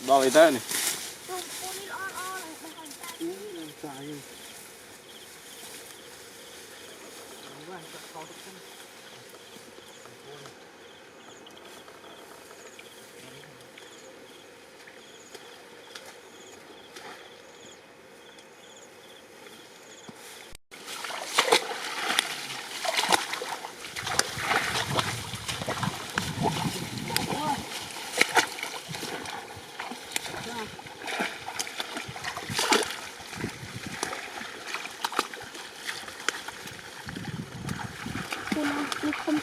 đo vậy thế này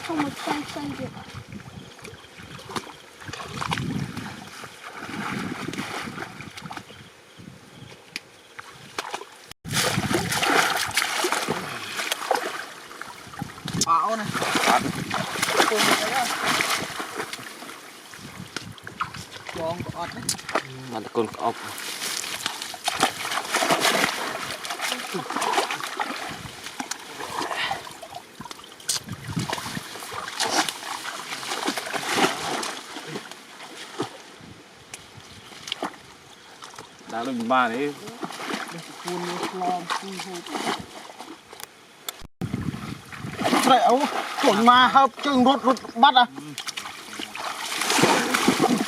không một xây được bão này cùng cái đó con có ọt đấy mà con ốc đã lên ba đấy vậy ấu chuẩn mà hợp chừng rút bắt à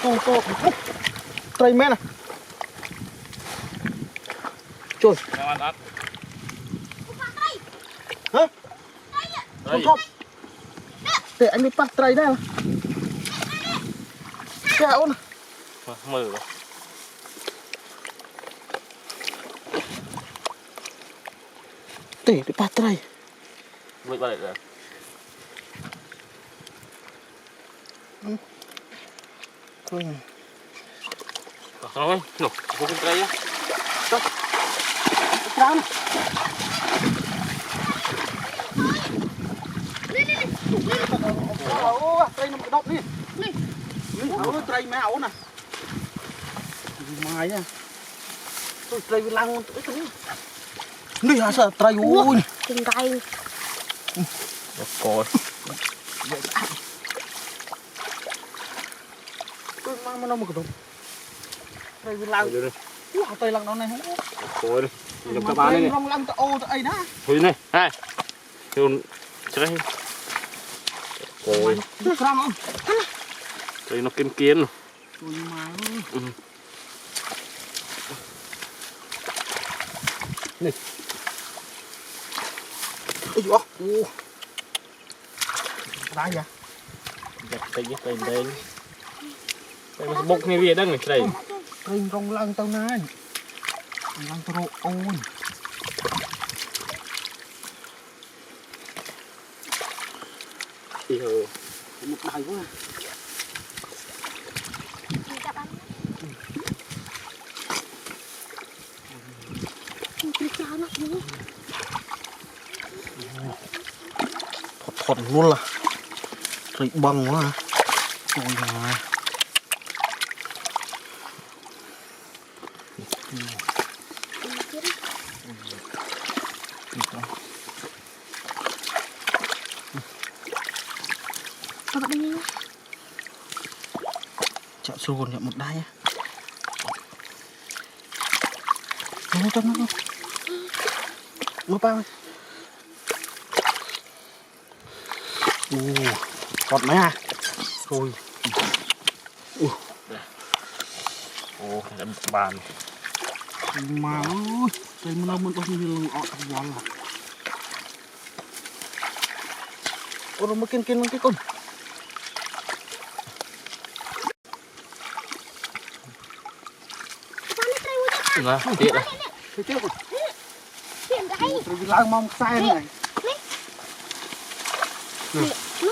tô tray mét à trời hả không không để anh đi bắt tray đây mà kẹo nè mờ để bắt tray vậy vậy rồi thôi rồi nổ vô cái cây á Ram. Tray nằm cái đốc đi. Áo tray mấy áo nè. Mai nha. Tôi tray với lăng cái này. Đi hả sao tray ui. từng tay coi tôi mang nó một cái đốc. Tray với lăng. Ủa tray lăng nó này không. coi đi nhập các bạn đây này lăng tao ô tao ấy đó. thôi này hai rồi chơi coi Ram không? chơi nó kiên kiên rồi Tôi mà. Này. Ôi giời ơi. Đá vậy? đẹp tay nhất tay lên tay nó bốc ngay về đây này đây Rinh rong lăng tao này. Lăng tao ôi. Một đài quá. Thuận luôn là rồi bằng quá. Ôi giời. các bạn đi Chợ xô còn nhận một đai á. Nó cho nó bao. Còn mấy à? Rồi. ô làm bàn Mà ơi, cái nó muốn có như là ọt vòn là. Ô nó mới kiên cái con. là tiện à Thế tiếp rồi. hiện đây Rồi lang mong sai này.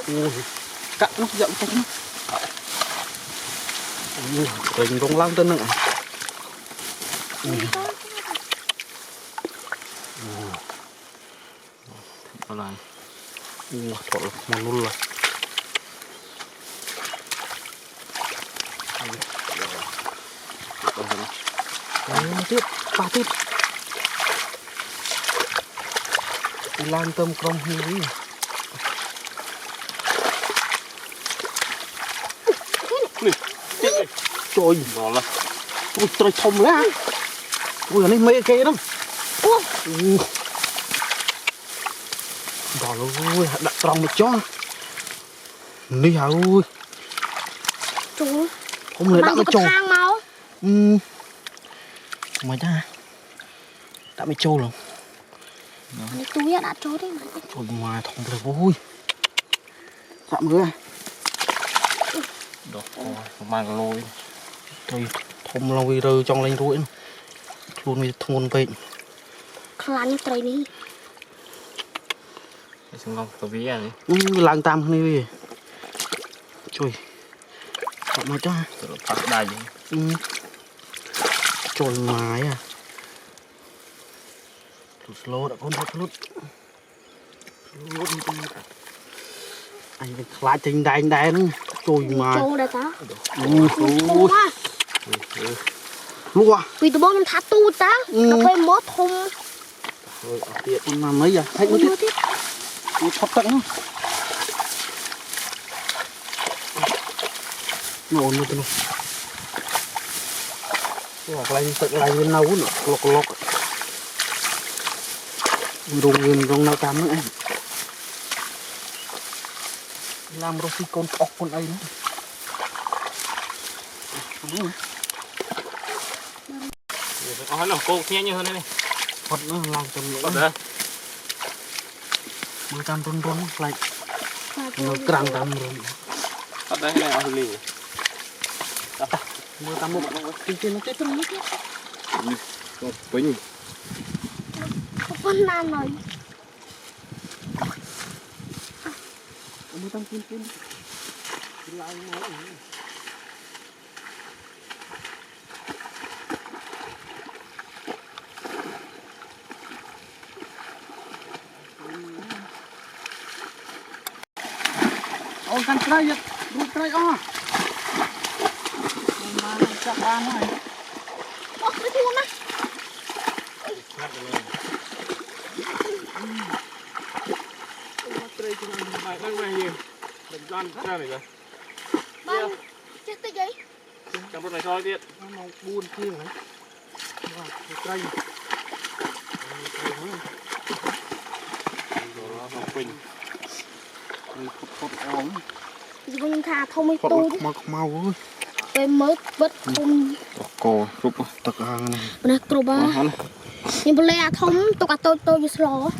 Ôi, cắt nó giọng cắt nó. Rồi rong lang tên nữa. là thôi mà luôn là tiếp ba tiếp lan tâm công hiếu trời đó là ui trời thùng lá ui ở đây mê kê lắm bỏ luôn đặt tròn một chó đi hả ui Trời không lẽ đặt nó trâu hang máu. mày ta đã bị trâu rồi Anh túi đã trôi đấy mà. trời ngoài thùng rồi vui dặm nữa Được rồi, mang lôi. trời thùng lâu rơi trong lên ruộng luôn đi thôn về Khăn trời đi. Xem ngon tao ví à lang tam này trời dặm mà cho Tụi nó phát đài trời ngoài à slow đã con lút anh lại trình đài đài nữa trời ngoài Trôi đây ta. ui lúa Vì tụi bọn thả tu ta. Nó phải mớ thùng. rồi tiện con làm mấy à thấy nó tiếp nó thấp tận nó ngon như thế này hoặc là tự lại bên nấu nữa lọc rung nào cam nữa em làm roti con ốc con ấy nữa Hỏi là cô nghe như hơn đây này. Phật nó làm cho Phật nữa đấy. mưa tam run lại nó càng tam run Phật đấy này ở lì. mưa tam một trên nó chết trong nước Quỳnh. Không phân nan rồi. mưa tam trên lại nói ôi căn trai vậy rút trai mà chắc ăn này Ồ, cái thua nè. Bạn, chết tới gì? Cầm rút này cho tiện. nó buồn kia này trai Quỳnh. phật ống Vì bọn thả thông mấy phật tu mau mau ơi về mớ bớt thùng. Cô rút tật hàng này Nè, cậu ba. Nhưng bọn lẽ thông tôi cả tôi với slo.